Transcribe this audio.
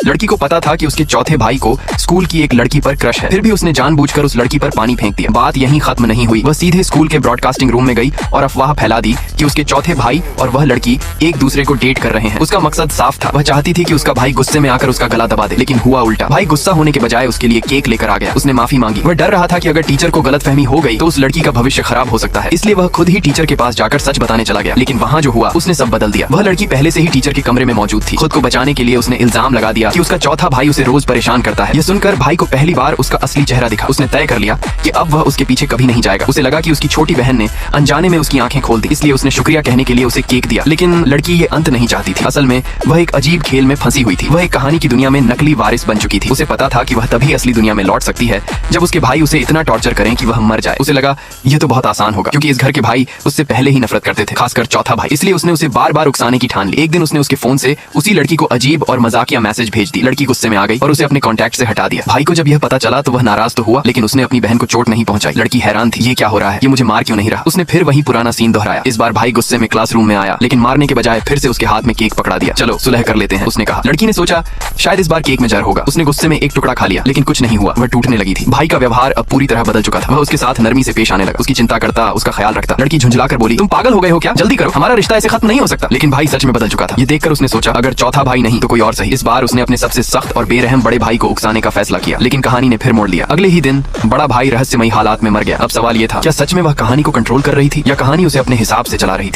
लड़की को पता था कि उसके चौथे भाई को स्कूल की एक लड़की पर क्रश है, फिर भी उसने जानबूझकर उस लड़की पर पानी फेंक दिया। बात यहीं खत्म नहीं हुई, वह सीधे स्कूल के ब्रॉडकास्टिंग रूम में गई और अफवाह फैला दी कि उसके चौथे भाई और वह लड़की एक दूसरे को डेट कर रहे हैं। उसका मकसद साफ था, वह चाहती थी कि उसका भाई गुस्से में आकर उसका गला दबा दे, लेकिन हुआ उल्टा। भाई गुस्सा होने के बजाय उसके लिए केक लेकर आ गया। उसने माफी मांगी। वह डर रहा था कि अगर टीचर को गलतफहमी हो गई तो उस लड़की का भविष्य खराब हो सकता है, इसलिए वह खुद ही टीचर के पास जाकर सच बताने चला गया। लेकिन वहाँ जो हुआ उसने सब बदल दिया। वह लड़की पहले से ही टीचर के कमरे में मौजूद थी। खुद को बचाने के लिए उसने इल्जाम लगा दिया कि उसका चौथा भाई उसे रोज परेशान करता है। यह सुनकर भाई को पहली बार उसका असली चेहरा दिखा। उसने तय कर लिया कि अब वह उसके पीछे कभी नहीं जाएगा। उसे लगा कि उसकी छोटी बहन ने अनजाने में उसकी आंखें खोल दी, इसलिए उसने शुक्रिया कहने के लिए उसे केक दिया। लेकिन लड़की ये अंत नहीं चाहती थी। असल में वह एक अजीब खेल में फंसी हुई थी। वह एक कहानी की दुनिया में नकली वारिस बन चुकी थी। उसे पता था कि वह तभी असली दुनिया में लौट सकती है जब उसके भाई उसे इतना टॉर्चर करें कि वह मर जाए। उसे लगा यह तो बहुत आसान होगा, क्योंकि इस घर के भाई उससे पहले ही नफरत करते थे, खासकर चौथा भाई। इसलिए उसने उसे बार बार उकसाने की ठान ली। एक दिन उसने उसके फोन से उसी लड़की को अजीब और मजाकिया मैसेज भेज दी। लड़की गुस्से में आ गई और उसे अपने कॉन्टैक्ट से हटा दिया। भाई को जब यह पता चला तो वह नाराज तो हुआ, लेकिन उसने अपनी बहन को चोट नहीं पहुंचाई। लड़की हैरान थी, ये क्या हो रहा है, ये मुझे मार क्यों नहीं रहा। उसने फिर वही पुराना सीन दोहराया। इस बार भाई गुस्से में क्लासरूम में आया, लेकिन मारने के बजाय फिर से उसके हाथ में केक पकड़ा दिया। चलो सुलह कर लेते हैं, उसने कहा। लड़की ने सोचा शायद इस बार केक में जहर होगा। उसने गुस्से में एक टुकड़ा खा लिया, लेकिन कुछ नहीं हुआ। वह टूटने लगी थी। भाई का व्यवहार अब पूरी तरह बदल चुका था। वह उसके साथ नरमी से पेश आने लगा, उसकी चिंता करता, उसका ख्याल रखता। लड़की झुंझलाकर बोली, तुम पागल हो गए हो क्या, जल्दी करो, हमारा रिश्ता ऐसे खत्म नहीं हो सकता। लेकिन भाई सच में बदल चुका था। ये देखकर उसने सोचा अगर चौथा भाई नहीं तो कोई और सही। इस बार उसने अपने सबसे सख्त और बेरहम बड़े भाई को उकसाने का फैसला किया, लेकिन कहानी ने फिर मोड़ लिया। अगले ही दिन बड़ा भाई रहस्यमयी हालात में मर गया। अब सवाल ये था, क्या सच में वह कहानी को कंट्रोल कर रही थी या कहानी उसे अपने हिसाब से चला रही थी।